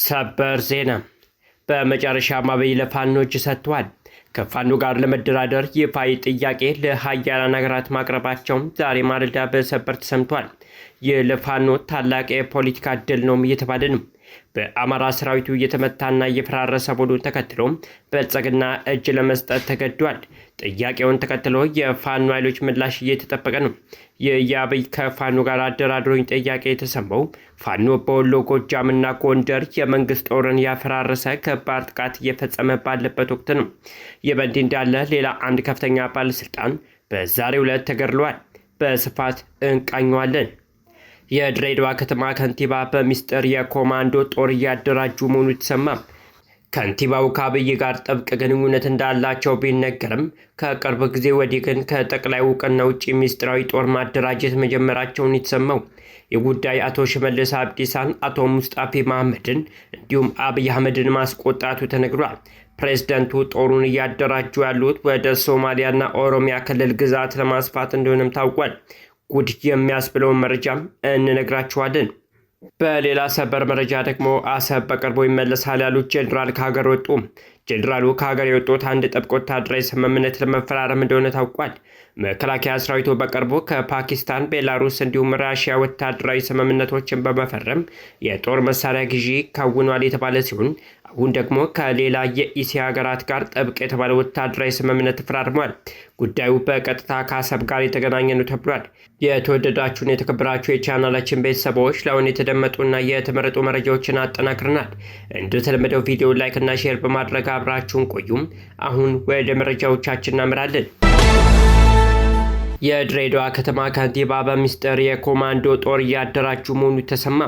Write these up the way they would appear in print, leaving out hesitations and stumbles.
ሰበር ዜና በመጨረሻም አብይ ለፋኖች ሰጥቷል። ከፋኖ ጋር ለመደራደር ይፋዊ ጥያቄ ለሀያላን ሀገራት ማቅረባቸው ዛሬ ማለዳ በሰበር ተሰምቷል። ይህ ለፋኖ ታላቅ የፖለቲካ ድል ነው እየተባለ ነው። በአማራ ሰራዊቱ እየተመታና እየፈራረሰ መሆኑን ተከትሎ ብልጽግና እጅ ለመስጠት ተገዷል። ጥያቄውን ተከትሎ የፋኖ ኃይሎች ምላሽ እየተጠበቀ ነው። የአብይ ከፋኖ ጋር አደራድሮኝ ጥያቄ የተሰማው ፋኖ በወሎ ጎጃምና ጎንደር የመንግስት ጦርን ያፈራረሰ ከባድ ጥቃት እየፈጸመ ባለበት ወቅት ነው። ይህ በእንዲህ እንዳለ ሌላ አንድ ከፍተኛ ባለስልጣን በዛሬው ዕለት ተገድሏል። በስፋት እንቃኘዋለን። የድሬዳዋ ከተማ ከንቲባ በሚስጥር የኮማንዶ ጦር እያደራጁ መሆኑ ተሰማ። ከንቲባው ከአብይ ጋር ጥብቅ ግንኙነት እንዳላቸው ቢነገርም ከቅርብ ጊዜ ወዲህ ግን ከጠቅላይ እውቅና ውጭ ሚስጥራዊ ጦር ማደራጀት መጀመራቸውን የተሰማው የጉዳይ አቶ ሽመልስ አብዲሳን፣ አቶ ሙስጣፌ መሐመድን እንዲሁም አብይ አህመድን ማስቆጣቱ ተነግሯል። ፕሬዝደንቱ ጦሩን እያደራጁ ያሉት ወደ ሶማሊያና ኦሮሚያ ክልል ግዛት ለማስፋት እንደሆነም ታውቋል። ጉድ የሚያስብለውን መረጃም እንነግራችኋለን። በሌላ ሰበር መረጃ ደግሞ አሰብ በቅርቡ ይመለሳል ያሉት ጄኔራል ከሀገር ወጡ። ጄኔራሉ ከሀገር የወጡት አንድ ጥብቅ ወታደራዊ ስምምነት ለመፈራረም እንደሆነ ታውቋል። መከላከያ ሰራዊቱ በቅርቡ ከፓኪስታን፣ ቤላሩስ እንዲሁም ራሽያ ወታደራዊ ስምምነቶችን በመፈረም የጦር መሳሪያ ግዢ ከውኗል የተባለ ሲሆን አሁን ደግሞ ከሌላ የኢሲያ ሀገራት ጋር ጥብቅ የተባለ ወታደራዊ ስምምነት ተፈራርሟል። ጉዳዩ በቀጥታ ከአሰብ ጋር የተገናኘ ነው ተብሏል። የተወደዳችሁን የተከበራችሁ የቻናላችን ቤተሰቦች ለአሁን የተደመጡና የተመረጡ መረጃዎችን አጠናክረናል። እንደተለመደው ቪዲዮ ላይክ እና ሼር በማድረግ አብራችሁን ቆዩም። አሁን ወደ መረጃዎቻችን እናምራለን። የድሬዳዋ ከተማ ከንቲባ በሚስጥር የኮማንዶ ጦር እያደራጁ መሆኑ ተሰማ።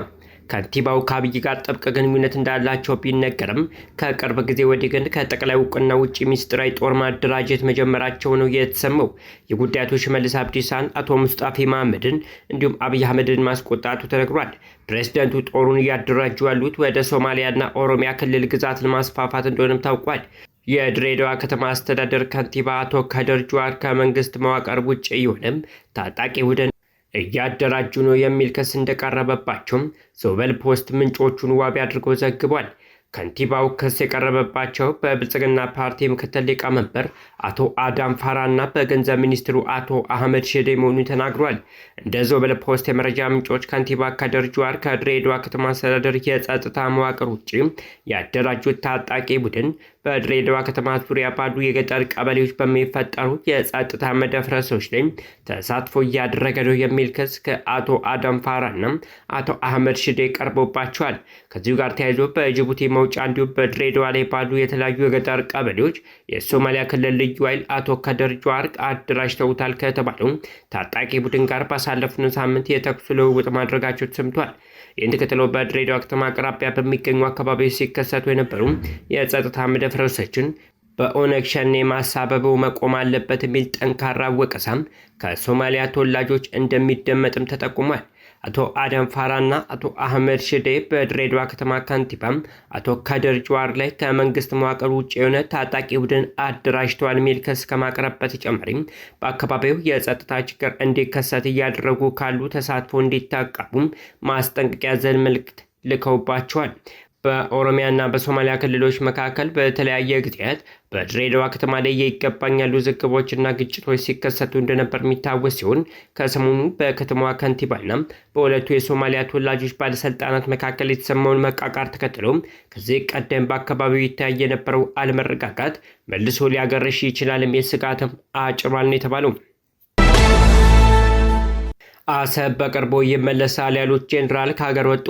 ከንቲባው ከአብይ ጋር ጥብቅ ግንኙነት እንዳላቸው ቢነገርም ከቅርብ ጊዜ ወዲህ ግን ከጠቅላይ እውቅና ውጭ ሚስጥራዊ ጦር ማደራጀት መጀመራቸው ነው የተሰማው። የጉዳይ አቶ ሽመልስ አብዲሳን፣ አቶ ሙስጣፌ መሐመድን እንዲሁም አብይ አህመድን ማስቆጣቱ ተነግሯል። ፕሬዝደንቱ ጦሩን እያደራጁ ያሉት ወደ ሶማሊያና ኦሮሚያ ክልል ግዛት ለማስፋፋት እንደሆነም ታውቋል። የድሬዳዋ ከተማ አስተዳደር ከንቲባ አቶ ከድር ጁሃር ከመንግስት መዋቅር ውጭ የሆነም ታጣቂ ቡድን እያደራጁ ነው የሚል ክስ እንደቀረበባቸውም ዞበል ፖስት ምንጮቹን ዋቢ አድርጎ ዘግቧል። ከንቲባው ክስ የቀረበባቸው በብልጽግና ፓርቲ ምክትል ሊቀመንበር አቶ አዳም ፋራና በገንዘብ ሚኒስትሩ አቶ አህመድ ሺዴ መሆኑን ተናግሯል። እንደ ዞበል ፖስት የመረጃ ምንጮች ከንቲባ ከድር ጁሃር ከድሬዳዋ ከተማ አስተዳደር የጸጥታ መዋቅር ውጭ ያደራጁት ታጣቂ ቡድን በድሬዳዋ ከተማ ዙሪያ ባሉ የገጠር ቀበሌዎች በሚፈጠሩ የጸጥታ መደፍረሶች ላይ ተሳትፎ እያደረገ ነው የሚል ክስ ከአቶ አዳም ፋራና አቶ አህመድ ሺዴ ቀርቦባቸዋል። ከዚሁ ጋር ተያይዞ በጅቡቲ መውጫ እንዲሁም በድሬዳዋ ላይ ባሉ የተለያዩ የገጠር ቀበሌዎች የሶማሊያ ክልል ልዩ ኃይል አቶ ከድር ጁሃር አደራጅተውታል ከተባለው ታጣቂ ቡድን ጋር ባሳለፍነው ሳምንት የተኩስ ልውውጥ ማድረጋቸው ተሰምቷል። ይህን ተከትሎ በድሬዳዋ ከተማ አቅራቢያ በሚገኙ አካባቢዎች ሲከሰቱ የነበሩ የጸጥታ መደፍረሶችን በኦነግ ሸኔ ማሳበቡ መቆም አለበት የሚል ጠንካራ ወቀሳም ከሶማሊያ ተወላጆች እንደሚደመጥም ተጠቁሟል። አቶ አዳም ፋራና አቶ አህመድ ሺዴ በድሬዳዋ ከተማ ከንቲባም አቶ ከድር ጁሃር ላይ ከመንግስት መዋቅር ውጭ የሆነ ታጣቂ ቡድን አደራጅተዋል የሚል ክስ ከማቅረብ በተጨማሪም በአካባቢው የጸጥታ ችግር እንዲከሰት እያደረጉ ካሉ ተሳትፎ እንዲታቀቡም ማስጠንቀቂያ ዘል መልእክት ልከውባቸዋል። በኦሮሚያና በሶማሊያ ክልሎች መካከል በተለያየ ጊዜያት በድሬዳዋ ከተማ ላይ ይገባኛል ውዝግቦችና ግጭቶች ሲከሰቱ እንደነበር የሚታወስ ሲሆን ከሰሞኑ በከተማዋ ከንቲባና በሁለቱ የሶማሊያ ተወላጆች ባለስልጣናት መካከል የተሰማውን መቃቃር ተከትሎ ከዚህ ቀደም በአካባቢው ይታይ የነበረው አለመረጋጋት መልሶ ሊያገረሽ ይችላል የሚል ስጋትም አጭሯል ነው የተባለው። አሰብ በቅርቡ ይመለሳል ያሉት ጄኔራል ከሀገር ወጡ።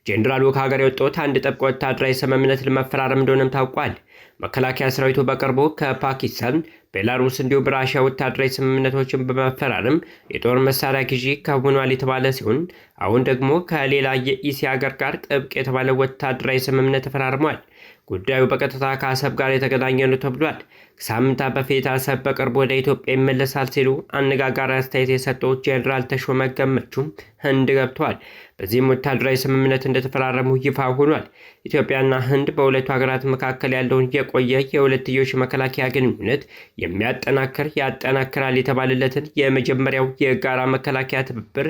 ጄኔራሉ ከሀገር የወጡት አንድ ጥብቅ ወታደራዊ ስምምነት ለመፈራረም እንደሆነም ታውቋል። መከላከያ ሰራዊቱ በቅርቡ ከፓኪስታን፣ ቤላሩስ እንዲሁም ራሽያ ወታደራዊ ስምምነቶችን በመፈራረም የጦር መሳሪያ ግዢ ከውኗል የተባለ ሲሆን አሁን ደግሞ ከሌላ የኢሲያ ሀገር ጋር ጥብቅ የተባለ ወታደራዊ ስምምነት ተፈራርሟል። ጉዳዩ በቀጥታ ከአሰብ ጋር የተገናኘ ነው ተብሏል። ከሳምንታት በፊት አሰብ በቅርቡ ወደ ኢትዮጵያ ይመለሳል ሲሉ አነጋጋሪ አስተያየት የሰጡት ጄኔራል ተሾመ ገመቹ ህንድ ገብተዋል። በዚህም ወታደራዊ ስምምነት እንደተፈራረሙ ይፋ ሆኗል። ኢትዮጵያና ህንድ በሁለቱ ሀገራት መካከል ያለውን የቆየ የሁለትዮሽ መከላከያ ግንኙነት ያጠናክራል የተባለለትን የመጀመሪያው የጋራ መከላከያ ትብብር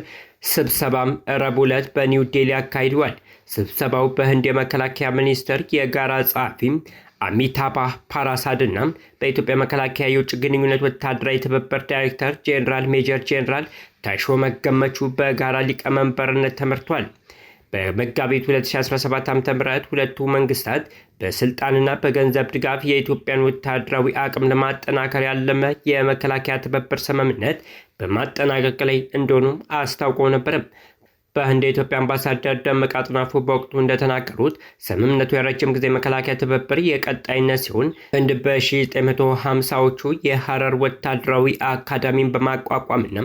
ስብሰባም ረቡዕ ዕለት በኒው ዴሊ አካሂደዋል። ስብሰባው በህንድ የመከላከያ ሚኒስቴር የጋራ ጸሐፊ አሚታባህ ፓራሳድ እና በኢትዮጵያ መከላከያ የውጭ ግንኙነት ወታደራዊ ትብብር ዳይሬክተር ጄኔራል ሜጀር ጄኔራል ተሾመ ገመቹ በጋራ ሊቀመንበርነት ተመርቷል። በመጋቢት 2017 ዓ.ም ሁለቱ መንግስታት በስልጣንና በገንዘብ ድጋፍ የኢትዮጵያን ወታደራዊ አቅም ለማጠናከር ያለመ የመከላከያ ትብብር ስምምነት በማጠናቀቅ ላይ እንደሆኑ አስታውቀው ነበር። በህንድ የኢትዮጵያ አምባሳደር ደመቀ አጥናፉ በወቅቱ እንደተናገሩት ስምምነቱ የረጅም ጊዜ መከላከያ ትብብር የቀጣይነት ሲሆን ህንድ በ1950ዎቹ የሐረር ወታደራዊ አካዳሚን በማቋቋምና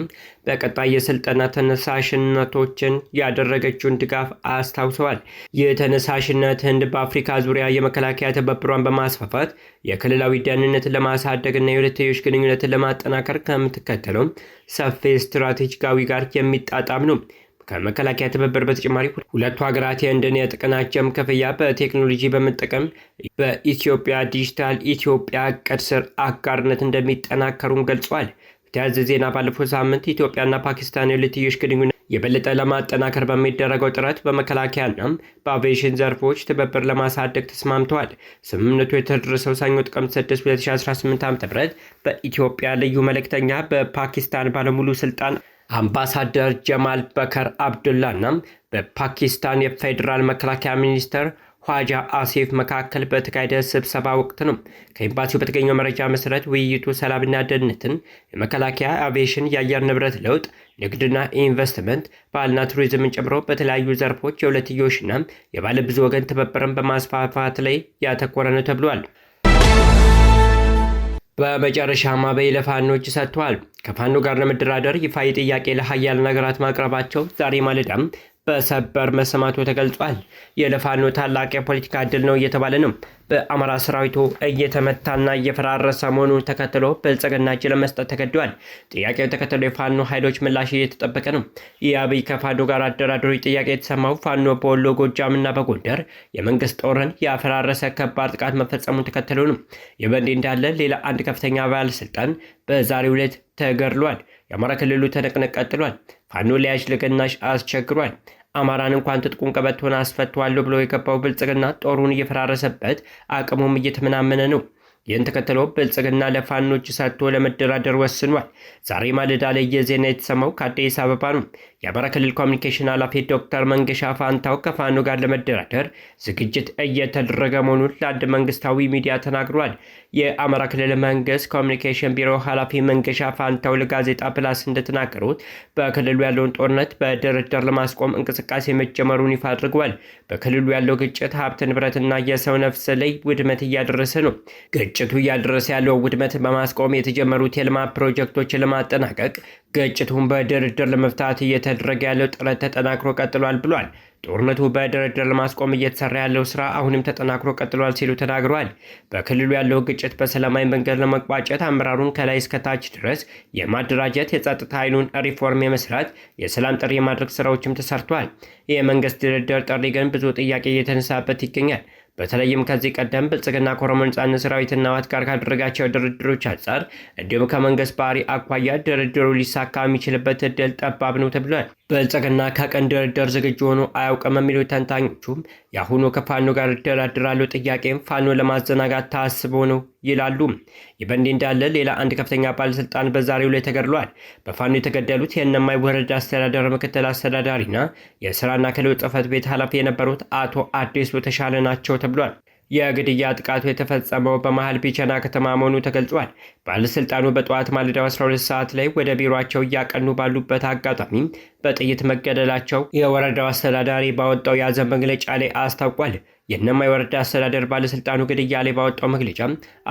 በቀጣይ የስልጠና ተነሳሽነቶችን ያደረገችውን ድጋፍ አስታውሰዋል። ይህ ተነሳሽነት ህንድ በአፍሪካ ዙሪያ የመከላከያ ትብብሯን በማስፋፋት የክልላዊ ደህንነትን ለማሳደግና የሁለትዮሽ ግንኙነትን ለማጠናከር ከምትከተለው ሰፊ ስትራቴጂካዊ ጋር የሚጣጣም ነው። ከመከላከያ ትብብር በተጨማሪ ሁለቱ ሀገራት የህንድን የጥቅናጀም ክፍያ በቴክኖሎጂ በመጠቀም በኢትዮጵያ ዲጂታል ኢትዮጵያ እቅድ ስር አጋርነት እንደሚጠናከሩም ገልጿል። በተያያዘ ዜና ባለፈው ሳምንት ኢትዮጵያና ፓኪስታን የሁለትዮሽ ግንኙነት የበለጠ ለማጠናከር በሚደረገው ጥረት በመከላከያና በአቪዬሽን ዘርፎች ትብብር ለማሳደግ ተስማምተዋል። ስምምነቱ የተደረሰው ሰኞ ጥቅምት 6 2018 ዓ.ም በኢትዮጵያ ልዩ መልእክተኛ በፓኪስታን ባለሙሉ ስልጣን አምባሳደር ጀማል በከር አብዱላና በፓኪስታን የፌዴራል መከላከያ ሚኒስትር ኋጃ አሲፍ መካከል በተካሄደ ስብሰባ ወቅት ነው። ከኤምባሲው በተገኘው መረጃ መሰረት ውይይቱ ሰላምና ደህንነትን፣ የመከላከያ አቪዬሽን፣ የአየር ንብረት ለውጥ፣ ንግድና ኢንቨስትመንት፣ ባህልና ቱሪዝምን ጨምሮ በተለያዩ ዘርፎች የሁለትዮሽና የባለብዙ ወገን ትብብርን በማስፋፋት ላይ ያተኮረ ነው ተብሏል። በመጨረሻም አብይ ለፋኖ እጅ ሰጥተዋል። ከፋኖ ጋር ለመደራደር ይፋዊ ጥያቄ ለሀያላን ሀገራት ማቅረባቸው ዛሬ ማለዳም በሰበር መሰማቱ ተገልጿል። የለፋኖ ታላቅ የፖለቲካ ድል ነው እየተባለ ነው። በአማራ ሰራዊቱ እየተመታና እየፈራረሰ መሆኑን ተከትሎ ብልጽግና እጅ ለመስጠት ተገደዋል። ጥያቄውን ተከትሎ የፋኖ ኃይሎች ምላሽ እየተጠበቀ ነው። የአብይ ከፋኖ ጋር አደራዳሪ ጥያቄ የተሰማው ፋኖ በወሎ ጎጃምና በጎንደር የመንግስት ጦርን ያፈራረሰ ከባድ ጥቃት መፈጸሙን ተከትሎ ነው። ይህ በእንዲህ እንዳለ ሌላ አንድ ከፍተኛ ባለስልጣን በዛሬው ዕለት ተገድሏል። የአማራ ክልሉ ትንቅንቅ ቀጥሏል። ፋኖ ሊያጅ ለገናሽ አስቸግሯል። አማራን እንኳን ትጥቁን ቀበቶን አስፈቷለሁ ብሎ የገባው ብልጽግና ጦሩን እየፈራረሰበት አቅሙም እየተመናመነ ነው። ይህን ተከትሎ ብልጽግና ለፋኖች ሰጥቶ ለመደራደር ወስኗል። ዛሬ ማለዳ ላይ የዜና የተሰማው ከአዲስ አበባ ነው። የአማራ ክልል ኮሚኒኬሽን ኃላፊ ዶክተር መንገሻ ፋንታው ከፋኖ ጋር ለመደራደር ዝግጅት እየተደረገ መሆኑን ለአንድ መንግስታዊ ሚዲያ ተናግሯል። የአማራ ክልል መንግስት ኮሚኒኬሽን ቢሮ ኃላፊ መንገሻ ፋንታው ለጋዜጣ ፕላስ እንደተናገሩት በክልሉ ያለውን ጦርነት በድርድር ለማስቆም እንቅስቃሴ መጀመሩን ይፋ አድርገዋል። በክልሉ ያለው ግጭት ሀብት ንብረትና የሰው ነፍስ ላይ ውድመት እያደረሰ ነው። ግጭቱ እያደረሰ ያለው ውድመት በማስቆም የተጀመሩት የልማት ፕሮጀክቶችን ለማጠናቀቅ ግጭቱን በድርድር ለመፍታት እየተደረገ ያለው ጥረት ተጠናክሮ ቀጥሏል ብሏል። ጦርነቱ በድርድር ለማስቆም እየተሰራ ያለው ስራ አሁንም ተጠናክሮ ቀጥሏል ሲሉ ተናግረዋል። በክልሉ ያለው ግጭት በሰላማዊ መንገድ ለመቋጨት አመራሩን ከላይ እስከታች ድረስ የማደራጀት፣ የጸጥታ ኃይሉን ሪፎርም የመስራት፣ የሰላም ጥሪ የማድረግ ስራዎችም ተሰርቷል። የመንግስት ድርድር ጥሪ ግን ብዙ ጥያቄ እየተነሳበት ይገኛል። በተለይም ከዚህ ቀደም ብልጽግና ከኦሮሞ ነጻነት ሰራዊትና ህወሓት ጋር ካደረጋቸው ድርድሮች አንጻር እንዲሁም ከመንግስት ባህሪ አኳያ ድርድሩ ሊሳካ የሚችልበት እድል ጠባብ ነው ተብሏል። ብልጽግና ከቀን ድርድር ዝግጁ ሆኖ አያውቅም የሚሉት ተንታኞቹም የአሁኑ ከፋኖ ጋር እደራደራለሁ ጥያቄም ፋኖ ለማዘናጋት ታስቦ ነው ይላሉ። ይህ በእንዲህ እንዳለ ሌላ አንድ ከፍተኛ ባለስልጣን በዛሬው ላይ ተገድሏል። በፋኖ የተገደሉት የእነማይ ወረዳ አስተዳደር ምክትል አስተዳዳሪና የስራና ክህሎት ጽሕፈት ቤት ኃላፊ የነበሩት አቶ አዲሱ ተሻለ ናቸው ተብሏል። የግድያ ጥቃቱ የተፈጸመው በመሃል ቢቸና ከተማ መሆኑ ተገልጿል። ባለስልጣኑ በጠዋት ማለዳው 12 ሰዓት ላይ ወደ ቢሮአቸው እያቀኑ ባሉበት አጋጣሚ በጥይት መገደላቸው የወረዳው አስተዳዳሪ ባወጣው የሐዘን መግለጫ ላይ አስታውቋል። የእነማይ ወረዳ አስተዳደር ባለስልጣኑ ግድያ ላይ ባወጣው መግለጫ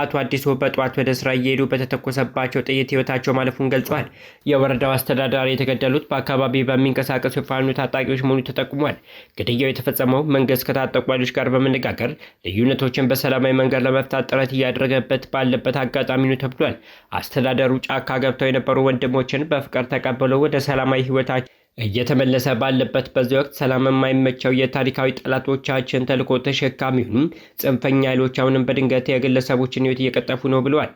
አቶ አዲሱ በጠዋት ወደ ስራ እየሄዱ በተተኮሰባቸው ጥይት ህይወታቸው ማለፉን ገልጿል። የወረዳው አስተዳዳሪ የተገደሉት በአካባቢ በሚንቀሳቀሱ የፋኖ ታጣቂዎች መሆኑ ተጠቁሟል። ግድያው የተፈጸመው መንግስት ከታጠቁ ኃይሎች ጋር በመነጋገር ልዩነቶችን በሰላማዊ መንገድ ለመፍታት ጥረት እያደረገበት ባለበት አጋጣሚ ነው ተብሏል። አስተዳደሩ ጫካ ገብተው የነበሩ ወንድሞችን በፍቅር ተቀብለው ወደ ሰላማዊ ህይወታቸው እየተመለሰ ባለበት በዚህ ወቅት ሰላም የማይመቸው የታሪካዊ ጠላቶቻችን ተልዕኮ ተሸካሚውን ጽንፈኛ ኃይሎች አሁንም በድንገት የግለሰቦችን ሕይወት እየቀጠፉ ነው ብለዋል።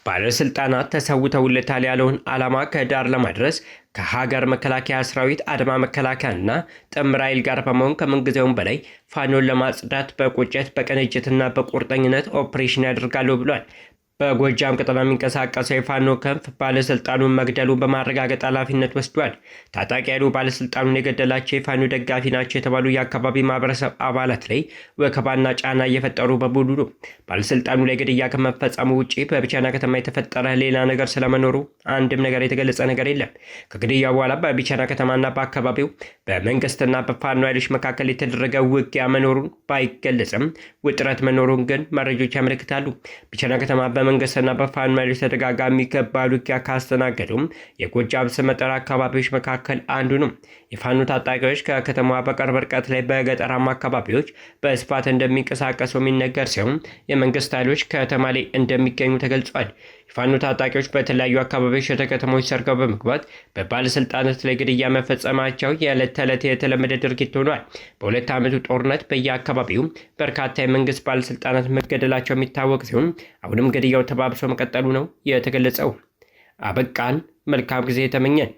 ባለስልጣናት ተሰውተውለታል ያለውን ዓላማ ከዳር ለማድረስ ከሀገር መከላከያ ሰራዊት፣ አድማ መከላከያና ጥምር ኃይል ጋር በመሆን ከምንጊዜውም በላይ ፋኖን ለማጽዳት በቁጭት በቅንጅትና በቁርጠኝነት ኦፕሬሽን ያደርጋሉ ብሏል። በጎጃም ቀጠና የሚንቀሳቀሰው የፋኖ ክንፍ ባለስልጣኑን መግደሉን በማረጋገጥ ኃላፊነት ወስዷል። ታጣቂ ኃይሉ ባለስልጣኑን የገደላቸው የፋኖ ደጋፊ ናቸው የተባሉ የአካባቢ ማህበረሰብ አባላት ላይ ወከባና ጫና እየፈጠሩ በቡድኑ ባለስልጣኑ ላይ ግድያ ከመፈጸሙ ውጭ በቢቸና ከተማ የተፈጠረ ሌላ ነገር ስለመኖሩ አንድም ነገር የተገለጸ ነገር የለም። ከግድያ በኋላ በቢቸና ከተማና በአካባቢው በመንግስትና በፋኖ ኃይሎች መካከል የተደረገ ውጊያ መኖሩን ባይገለጽም ውጥረት መኖሩን ግን መረጃዎች ያመለክታሉ። ቢቸና ከተማ በመንግስትና በፋኖ ኃይሎች ተደጋጋሚ ከባድ ውጊያ ካስተናገዱም የጎጃም ስመጥር አካባቢዎች መካከል አንዱ ነው። የፋኖ ታጣቂዎች ከከተማዋ በቅርብ ርቀት ላይ በገጠራማ አካባቢዎች በስፋት እንደሚንቀሳቀሱ የሚነገር ሲሆን የመንግስት ኃይሎች ከተማ ላይ እንደሚገኙ ተገልጿል። የፋኖ ታጣቂዎች በተለያዩ አካባቢዎች ወደ ከተሞች ሰርገው በመግባት በባለስልጣናት ላይ ግድያ መፈጸማቸው የዕለት ተዕለት የተለመደ ድርጊት ሆኗል። በሁለት ዓመቱ ጦርነት በየአካባቢው በርካታ የመንግስት ባለስልጣናት መገደላቸው የሚታወቅ ሲሆን አሁንም ግድያው ተባብሶ መቀጠሉ ነው የተገለጸው። አበቃን። መልካም ጊዜ ተመኘን።